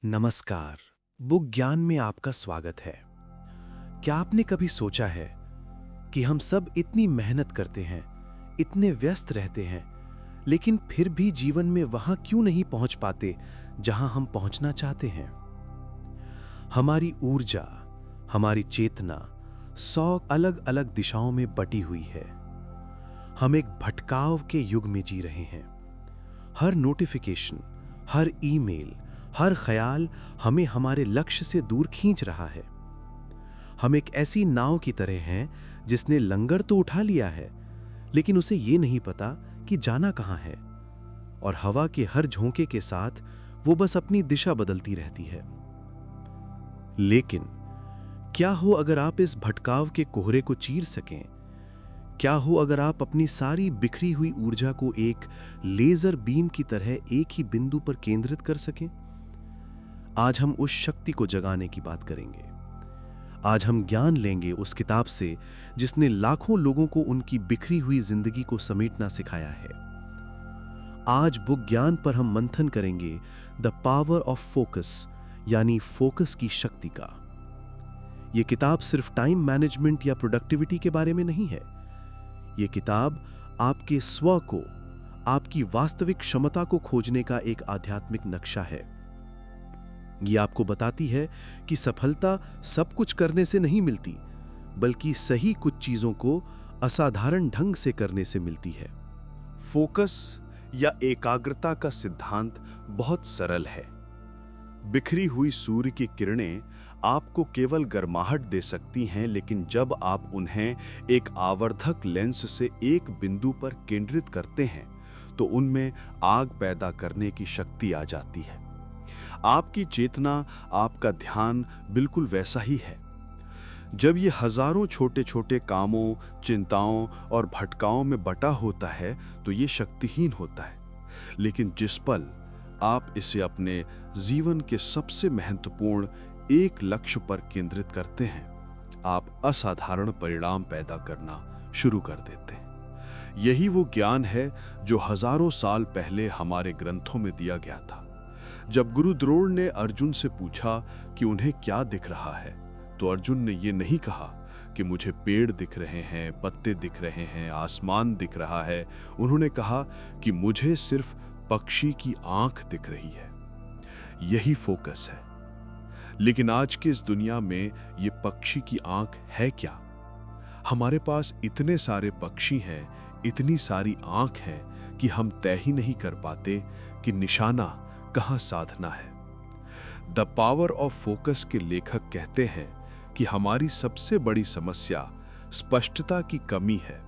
नमस्कार। बुक ज्ञान में आपका स्वागत है। क्या आपने कभी सोचा है कि हम सब इतनी मेहनत करते हैं, इतने व्यस्त रहते हैं, लेकिन फिर भी जीवन में वहां क्यों नहीं पहुंच पाते जहां हम पहुंचना चाहते हैं? हमारी ऊर्जा, हमारी चेतना 100 अलग-अलग दिशाओं में बटी हुई है। हम एक भटकाव के युग में जी रहे हैं। हर नोटिफिकेशन, हर ईमेल, हर ख्याल हमें हमारे लक्ष्य से दूर खींच रहा है। हम एक ऐसी नाव की तरह हैं जिसने लंगर तो उठा लिया है, लेकिन उसे ये नहीं पता कि जाना कहां है। और हवा के हर झोंके के साथ वो बस अपनी दिशा बदलती रहती है। लेकिन क्या हो अगर आप इस भटकाव के कोहरे को चीर सकें? क्या हो अगर आप अपनी सारी बिखरी हुई ऊर्जा को एक लेजर बीम की तरह एक ही बिंदु पर केंद्रित कर सकें? आज हम उस शक्ति को जगाने की बात करेंगे। आज हम ज्ञान लेंगे उस किताब से जिसने लाखों लोगों को उनकी बिखरी हुई जिंदगी को समेटना सिखाया है। आज बुक ज्ञान पर हम मंथन करेंगे द पावर ऑफ फोकस, यानी फोकस की शक्ति का। यह किताब सिर्फ टाइम मैनेजमेंट या प्रोडक्टिविटी के बारे में नहीं है। यह किताब आपके स्व को, आपकी वास्तविक क्षमता को खोजने का एक आध्यात्मिक नक्शा है। ये आपको बताती है कि सफलता सब कुछ करने से नहीं मिलती, बल्कि सही कुछ चीजों को असाधारण ढंग से करने से मिलती है। फोकस या एकाग्रता का सिद्धांत बहुत सरल है। बिखरी हुई सूर्य की किरणें आपको केवल गर्माहट दे सकती हैं, लेकिन जब आप उन्हें एक आवर्धक लेंस से एक बिंदु पर केंद्रित करते हैं तो उनमें आग पैदा करने की शक्ति आ जाती है। आपकी चेतना, आपका ध्यान बिल्कुल वैसा ही है। जब ये हजारों छोटे छोटे कामों, चिंताओं और भटकाओं में बटा होता है तो ये शक्तिहीन होता है। लेकिन जिस पल आप इसे अपने जीवन के सबसे महत्वपूर्ण एक लक्ष्य पर केंद्रित करते हैं, आप असाधारण परिणाम पैदा करना शुरू कर देते हैं। यही वो ज्ञान है जो हजारों साल पहले हमारे ग्रंथों में दिया गया था। जब गुरु द्रोण ने अर्जुन से पूछा कि उन्हें क्या दिख रहा है, तो अर्जुन ने ये नहीं कहा कि मुझे पेड़ दिख रहे हैं, पत्ते दिख रहे हैं, आसमान दिख रहा है। उन्होंने कहा कि मुझे सिर्फ पक्षी की आंख दिख रही है। यही फोकस है। लेकिन आज की इस दुनिया में ये पक्षी की आंख है क्या? हमारे पास इतने सारे पक्षी हैं, इतनी सारी आंख हैं कि हम तय ही नहीं कर पाते कि निशाना कहां साधना है। द पावर ऑफ फोकस के लेखक कहते हैं कि हमारी सबसे बड़ी समस्या स्पष्टता की कमी है।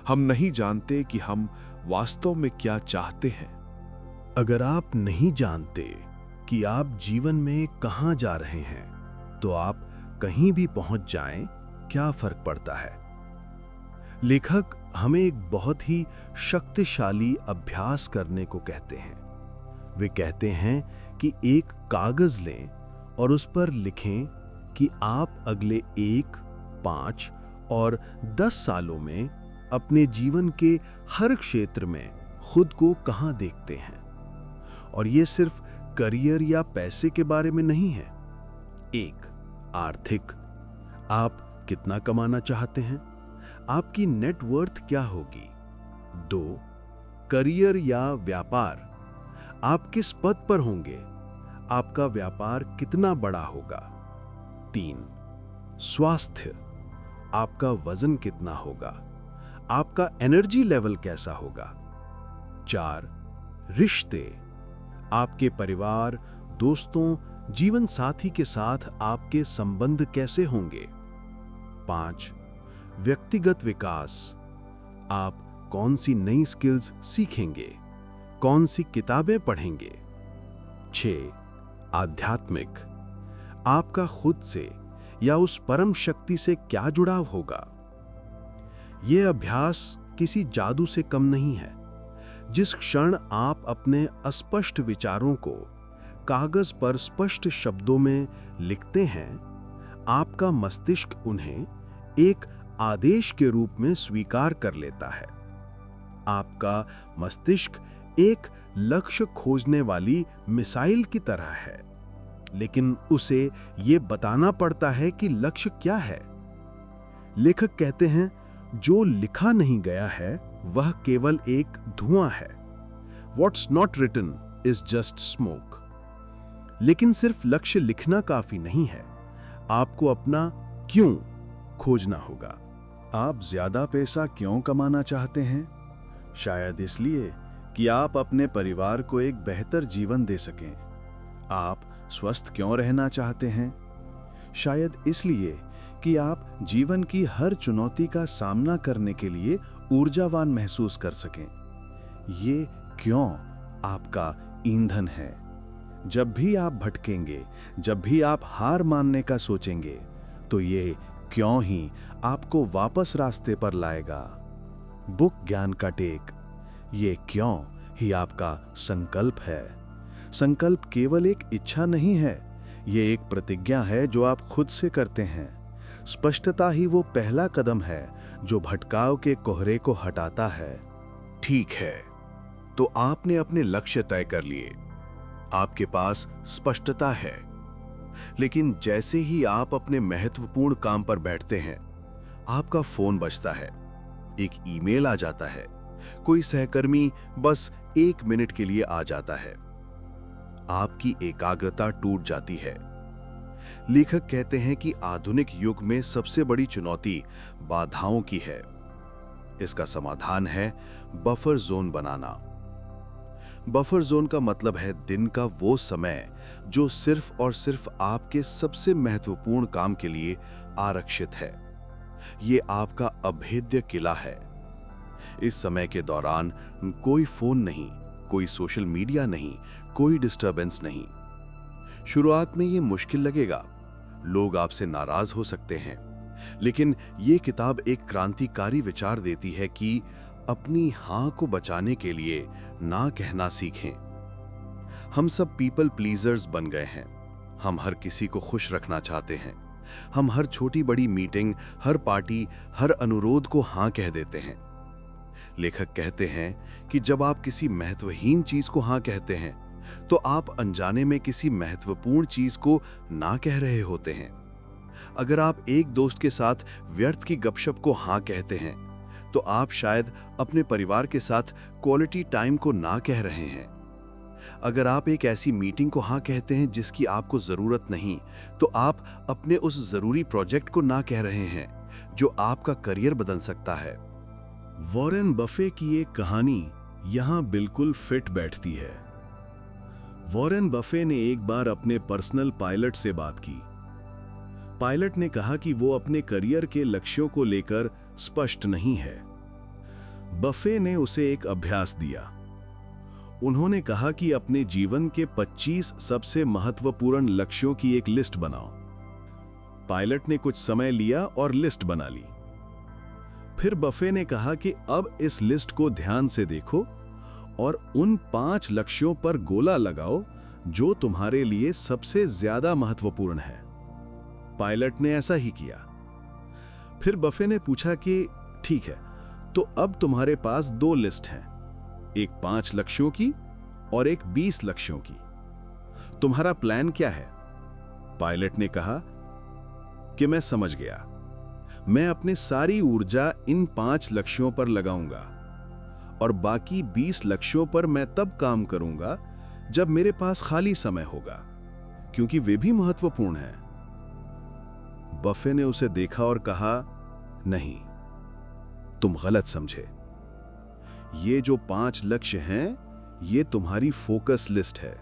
हम नहीं जानते कि हम वास्तव में क्या चाहते हैं। अगर आप नहीं जानते कि आप जीवन में कहां जा रहे हैं, तो आप कहीं भी पहुंच जाएं, क्या फर्क पड़ता है? लेखक हमें एक बहुत ही शक्तिशाली अभ्यास करने को कहते हैं। वे कहते हैं कि एक कागज लें और उस पर लिखें कि आप अगले 1, 5 और 10 सालों में अपने जीवन के हर क्षेत्र में खुद को कहां देखते हैं। और ये सिर्फ करियर या पैसे के बारे में नहीं है। 1, आर्थिक, आप कितना कमाना चाहते हैं? आपकी नेटवर्थ क्या होगी? 2, करियर या व्यापार, आप किस पद पर होंगे? आपका व्यापार कितना बड़ा होगा? 3, स्वास्थ्य, आपका वजन कितना होगा? आपका एनर्जी लेवल कैसा होगा? 4, रिश्ते, आपके परिवार, दोस्तों, जीवन साथी के साथ आपके संबंध कैसे होंगे? 5, व्यक्तिगत विकास, आप कौन सी नई स्किल्स सीखेंगे? कौन सी किताबें पढ़ेंगे? 6, आध्यात्मिक, आपका खुद से या उस परम शक्ति से क्या जुड़ाव होगा? यह अभ्यास किसी जादू से कम नहीं है। जिस क्षण आप अपने अस्पष्ट विचारों को कागज पर स्पष्ट शब्दों में लिखते हैं, आपका मस्तिष्क उन्हें एक आदेश के रूप में स्वीकार कर लेता है। आपका मस्तिष्क एक लक्ष्य खोजने वाली मिसाइल की तरह है। लेकिन उसे ये बताना पड़ता है कि लक्ष्य क्या है। लेखक कहते हैं, जो लिखा नहीं गया है वह केवल एक धुआं है। What's not written is just smoke। लेकिन सिर्फ लक्ष्य लिखना काफी नहीं है, आपको अपना क्यों खोजना होगा। आप ज्यादा पैसा क्यों कमाना चाहते हैं? शायद इसलिए कि आप अपने परिवार को एक बेहतर जीवन दे सकें। आप स्वस्थ क्यों रहना चाहते हैं? शायद इसलिए कि आप जीवन की हर चुनौती का सामना करने के लिए ऊर्जावान महसूस कर सकें। ये क्यों आपका ईंधन है। जब भी आप भटकेंगे, जब भी आप हार मानने का सोचेंगे, तो ये क्यों ही आपको वापस रास्ते पर लाएगा। बुक ज्ञान का टेक, ये क्यों ही आपका संकल्प है। संकल्प केवल एक इच्छा नहीं है, ये एक प्रतिज्ञा है जो आप खुद से करते हैं। स्पष्टता ही वो पहला कदम है जो भटकाव के कोहरे को हटाता है। ठीक है, तो आपने अपने लक्ष्य तय कर लिए, आपके पास स्पष्टता है। लेकिन जैसे ही आप अपने महत्वपूर्ण काम पर बैठते हैं, आपका फोन बजता है, एक ईमेल आ जाता है, कोई सहकर्मी बस 1 मिनट के लिए आ जाता है, आपकी एकाग्रता टूट जाती है। लेखक कहते हैं कि आधुनिक युग में सबसे बड़ी चुनौती बाधाओं की है। इसका समाधान है बफर जोन बनाना। बफर जोन का मतलब है दिन का वो समय जो सिर्फ और सिर्फ आपके सबसे महत्वपूर्ण काम के लिए आरक्षित है। ये आपका अभेद्य किला है। इस समय के दौरान कोई फोन नहीं, कोई सोशल मीडिया नहीं, कोई डिस्टरबेंस नहीं। शुरुआत में ये मुश्किल लगेगा, लोग आपसे नाराज हो सकते हैं, लेकिन ये किताब एक क्रांतिकारी विचार देती है कि अपनी हां को बचाने के लिए ना कहना सीखें। हम सब पीपल प्लीजर्स बन गए हैं। हम हर किसी को खुश रखना चाहते हैं। हम हर छोटी बड़ी मीटिंग, हर पार्टी, हर अनुरोध को हां कह देते हैं। लेखक कहते हैं कि जब आप किसी महत्वहीन चीज को हां कहते हैं, तो आप अनजाने में किसी महत्वपूर्ण चीज को ना कह रहे होते हैं। अगर आप एक दोस्त के साथ व्यर्थ की गपशप को हां कहते हैं, तो आप शायद अपने परिवार के साथ क्वालिटी टाइम को ना कह रहे हैं। अगर आप एक ऐसी मीटिंग को हां कहते हैं जिसकी आपको जरूरत नहीं, तो आप अपने उस जरूरी प्रोजेक्ट को ना कह रहे हैं जो आपका करियर बदल सकता है। वॉरेन बफे की एक कहानी यहां बिल्कुल फिट बैठती है। वॉरेन बफे ने एक बार अपने पर्सनल पायलट से बात की। पायलट ने कहा कि वो अपने करियर के लक्ष्यों को लेकर स्पष्ट नहीं है। बफे ने उसे एक अभ्यास दिया। उन्होंने कहा कि अपने जीवन के 25 सबसे महत्वपूर्ण लक्ष्यों की एक लिस्ट बनाओ। पायलट ने कुछ समय लिया और लिस्ट बना ली। फिर बफे ने कहा कि अब इस लिस्ट को ध्यान से देखो और उन 5 लक्ष्यों पर गोला लगाओ जो तुम्हारे लिए सबसे ज्यादा महत्वपूर्ण है। पायलट ने ऐसा ही किया। फिर बफे ने पूछा कि ठीक है, तो अब तुम्हारे पास 2 लिस्ट हैं, एक 5 लक्ष्यों की और एक 20 लक्ष्यों की। तुम्हारा प्लान क्या है? पायलट ने कहा कि मैं समझ गया, मैं अपनी सारी ऊर्जा इन 5 लक्ष्यों पर लगाऊंगा और बाकी 20 लक्ष्यों पर मैं तब काम करूंगा जब मेरे पास खाली समय होगा, क्योंकि वे भी महत्वपूर्ण हैं। बफे ने उसे देखा और कहा, नहीं, तुम गलत समझे। ये जो 5 लक्ष्य हैं, ये तुम्हारी फोकस लिस्ट है,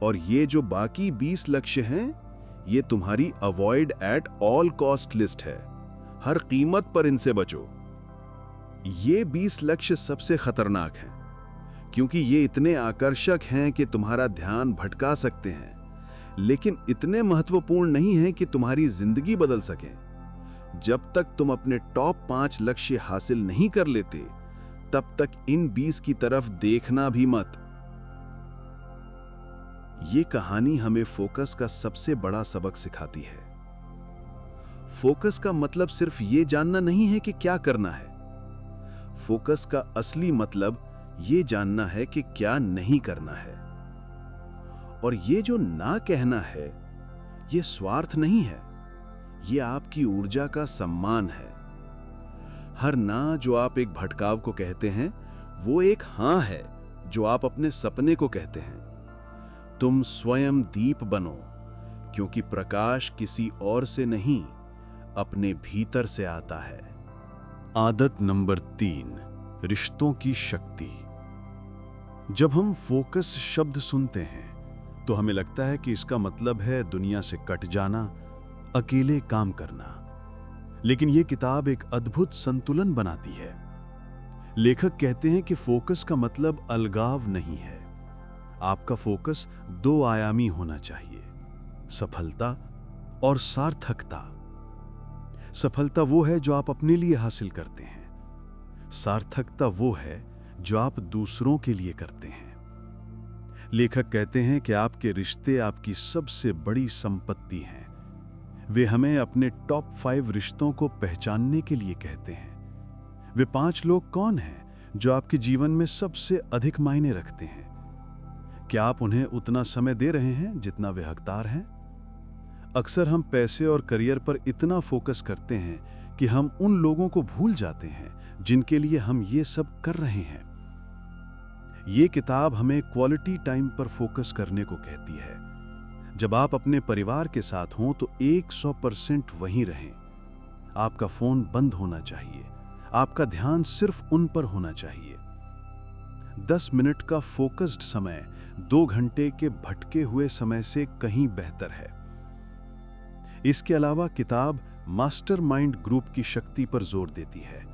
और ये जो बाकी 20 लक्ष्य हैं, ये तुम्हारी avoid at all cost list है। हर कीमत पर इनसे बचो। ये 20 लक्ष्य सबसे खतरनाक हैं, क्योंकि ये इतने आकर्षक हैं कि तुम्हारा ध्यान भटका सकते हैं, लेकिन इतने महत्वपूर्ण नहीं हैं कि तुम्हारी जिंदगी बदल सकें। जब तक तुम अपने टॉप 5 लक्ष्य हासिल नहीं कर लेते, तब तक इन 20 की तरफ देखना भी मत। ये कहानी हमें फोकस का सबसे बड़ा सबक सिखाती है। फोकस का मतलब सिर्फ ये जानना नहीं है कि क्या करना है। फोकस का असली मतलब ये जानना है कि क्या नहीं करना है। और ये जो ना कहना है, ये स्वार्थ नहीं है, ये आपकी ऊर्जा का सम्मान है। हर ना जो आप एक भटकाव को कहते हैं, वो एक हां है जो आप अपने सपने को कहते हैं। तुम स्वयं दीप बनो, क्योंकि प्रकाश किसी और से नहीं, अपने भीतर से आता है। आदत नंबर 3, रिश्तों की शक्ति। जब हम फोकस शब्द सुनते हैं तो हमें लगता है कि इसका मतलब है दुनिया से कट जाना, अकेले काम करना। लेकिन यह किताब एक अद्भुत संतुलन बनाती है। लेखक कहते हैं कि फोकस का मतलब अलगाव नहीं है। आपका फोकस 2 आयामी होना चाहिए, सफलता और सार्थकता। सफलता वो है जो आप अपने लिए हासिल करते हैं, सार्थकता वो है जो आप दूसरों के लिए करते हैं। लेखक कहते हैं कि आपके रिश्ते आपकी सबसे बड़ी संपत्ति हैं। वे हमें अपने टॉप 5 रिश्तों को पहचानने के लिए कहते हैं। वे 5 लोग कौन हैं जो आपके जीवन में सबसे अधिक मायने रखते हैं? क्या आप उन्हें उतना समय दे रहे हैं जितना वे हकदार हैं? अक्सर हम पैसे और करियर पर इतना फोकस करते हैं कि हम उन लोगों को भूल जाते हैं जिनके लिए हम ये सब कर रहे हैं। ये किताब हमें क्वालिटी टाइम पर फोकस करने को कहती है। जब आप अपने परिवार के साथ हों तो 100% वहीं रहें। आपका फोन बंद होना चाहिए, आपका ध्यान सिर्फ उन पर होना चाहिए। 10 मिनट का फोकस्ड समय 2 घंटे के भटके हुए समय से कहीं बेहतर है। इसके अलावा किताब मास्टरमाइंड ग्रुप की शक्ति पर जोर देती है,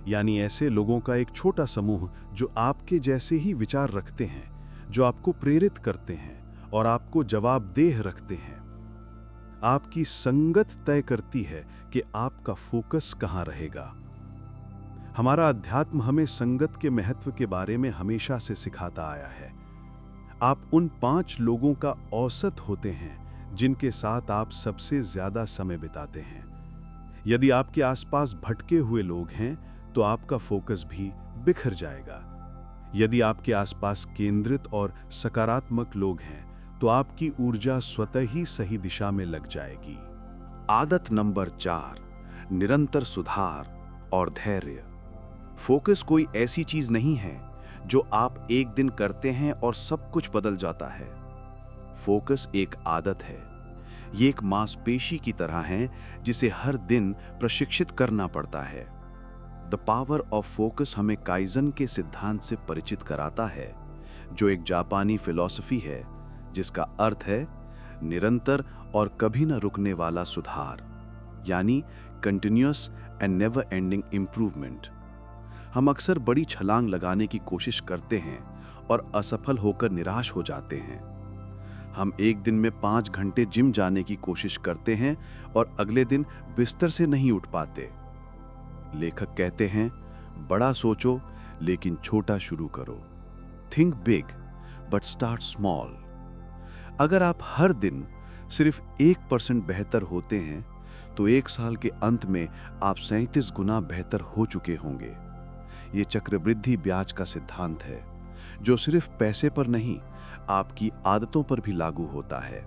यानी ऐसे लोगों का एक छोटा समूह जो आपके जैसे ही विचार रखते हैं, जो आपको प्रेरित करते हैं और आपको जवाबदेह रखते हैं। आपकी संगत तय करती है कि आपका फोकस कहां रहेगा। हमारा अध्यात्म हमें संगत के महत्व के बारे में हमेशा से सिखाता आया है। आप उन 5 लोगों का औसत होते हैं जिनके साथ आप सबसे ज्यादा समय बिताते हैं। यदि आपके आसपास भटके हुए लोग हैं तो आपका फोकस भी बिखर जाएगा। यदि आपके आसपास केंद्रित और सकारात्मक लोग हैं तो आपकी ऊर्जा स्वतः ही सही दिशा में लग जाएगी। आदत नंबर 4, निरंतर सुधार और धैर्य। फोकस कोई ऐसी चीज नहीं है जो आप एक दिन करते हैं और सब कुछ बदल जाता है। फोकस एक आदत है। ये एक मांसपेशी की तरह है जिसे हर दिन प्रशिक्षित करना पड़ता है। द पावर ऑफ फोकस हमें काइजन के सिद्धांत से परिचित कराता है, जो एक जापानी फिलॉसफी है जिसका अर्थ है निरंतर और कभी न रुकने वाला सुधार, यानी continuous and never ending improvement. हम अक्सर बड़ी छलांग लगाने की कोशिश करते हैं और असफल होकर निराश हो जाते हैं। हम एक दिन में 5 घंटे जिम जाने की कोशिश करते हैं और अगले दिन बिस्तर से नहीं उठ पाते। लेखक कहते हैं, बड़ा सोचो लेकिन छोटा शुरू करो। Think big but start small. अगर आप हर दिन सिर्फ 1% बेहतर होते हैं तो 1 साल के अंत में आप 37 गुना बेहतर हो चुके होंगे। ये चक्रवृद्धि ब्याज का सिद्धांत है जो सिर्फ पैसे पर नहीं, आपकी आदतों पर भी लागू होता है।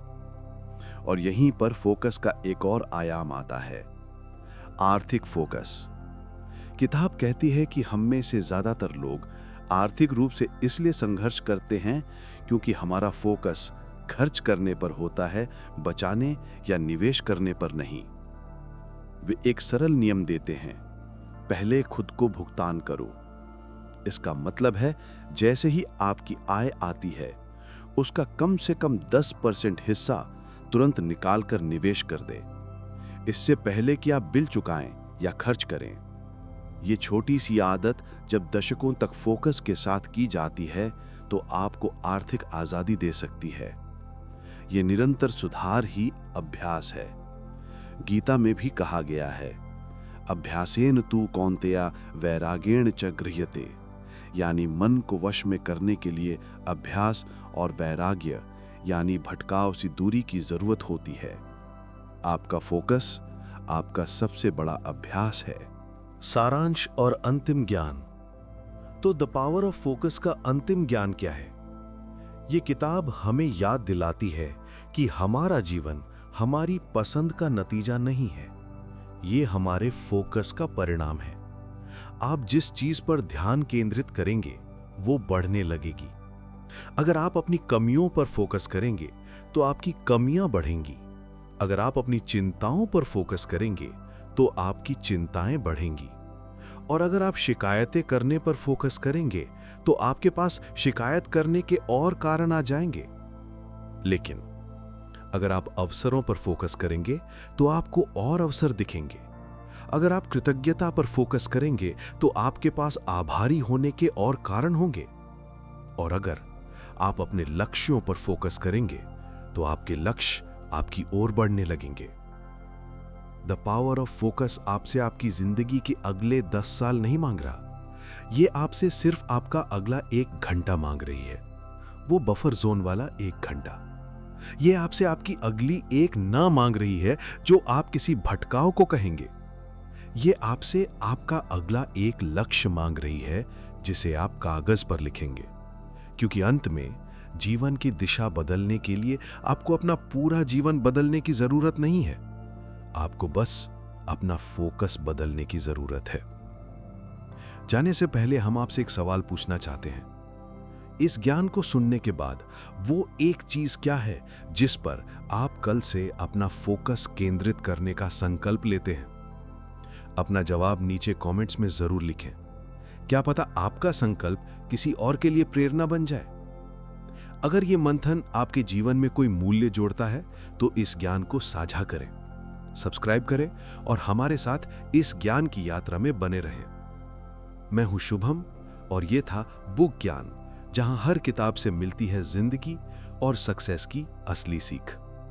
और यहीं पर फोकस का एक और आयाम आता है, आर्थिक फोकस। किताब कहती है कि हम में से ज्यादातर लोग आर्थिक रूप से इसलिए संघर्ष करते हैं क्योंकि हमारा फोकस खर्च करने पर होता है, बचाने या निवेश करने पर नहीं। वे एक सरल नियम देते हैं, पहले खुद को भुगतान करो। इसका मतलब है जैसे ही आपकी आय आती है उसका कम से कम 10% हिस्सा तुरंत निकाल कर निवेश कर दें, इससे पहले कि आप बिल चुकाएं या खर्च करें। ये छोटी सी आदत जब दशकों तक फोकस के साथ की जाती है तो आपको आर्थिक आजादी दे सकती है। ये निरंतर सुधार ही अभ्यास है। गीता में भी कहा गया है, अभ्यासेन तु कौन्तेय वैरागेण च गृह्यते, यानी मन को वश में करने के लिए अभ्यास और वैराग्य यानी भटकाव सी दूरी की जरूरत होती है। आपका फोकस आपका सबसे बड़ा अभ्यास है। सारांश और अंतिम ज्ञान। तो द पावर ऑफ फोकस का अंतिम ज्ञान क्या है? ये किताब हमें याद दिलाती है कि हमारा जीवन हमारी पसंद का नतीजा नहीं है, ये हमारे फोकस का परिणाम है। आप जिस चीज पर ध्यान केंद्रित करेंगे वो बढ़ने लगेगी। अगर आप अपनी कमियों पर फोकस करेंगे तो आपकी कमियां बढ़ेंगी। अगर आप अपनी चिंताओं पर फोकस करेंगे तो आपकी चिंताएं बढ़ेंगी। और अगर आप शिकायतें करने पर फोकस करेंगे तो आपके पास शिकायत करने के और कारण आ जाएंगे। लेकिन अगर आप अवसरों पर फोकस करेंगे तो आपको और अवसर दिखेंगे। अगर आप कृतज्ञता पर फोकस करेंगे तो आपके पास आभारी होने के और कारण होंगे। और अगर आप अपने लक्ष्यों पर फोकस करेंगे तो आपके लक्ष्य आपकी ओर बढ़ने लगेंगे। द पावर ऑफ फोकस आपसे आपकी जिंदगी के अगले 10 साल नहीं मांग रहा, ये आपसे सिर्फ आपका अगला 1 घंटा मांग रही है, वो बफर जोन वाला 1 घंटा। ये आपसे आपकी अगली एक ना मांग रही है जो आप किसी भटकाव को कहेंगे। ये आपसे आपका अगला 1 लक्ष्य मांग रही है जिसे आप कागज पर लिखेंगे। क्योंकि अंत में जीवन की दिशा बदलने के लिए आपको अपना पूरा जीवन बदलने की जरूरत नहीं है, आपको बस अपना फोकस बदलने की जरूरत है। जाने से पहले हम आपसे एक सवाल पूछना चाहते हैं। इस ज्ञान को सुनने के बाद वो एक चीज क्या है जिस पर आप कल से अपना फोकस केंद्रित करने का संकल्प लेते हैं? अपना जवाब नीचे कमेंट्स में जरूर लिखें। क्या पता आपका संकल्प किसी और के लिए प्रेरणा बन जाए। अगर ये मंथन आपके जीवन में कोई मूल्य जोड़ता है तो इस ज्ञान को साझा करें, सब्सक्राइब करें और हमारे साथ इस ज्ञान की यात्रा में बने रहें। मैं हूं शुभम और ये था बुक ज्ञान, जहां हर किताब से मिलती है जिंदगी और सक्सेस की असली सीख।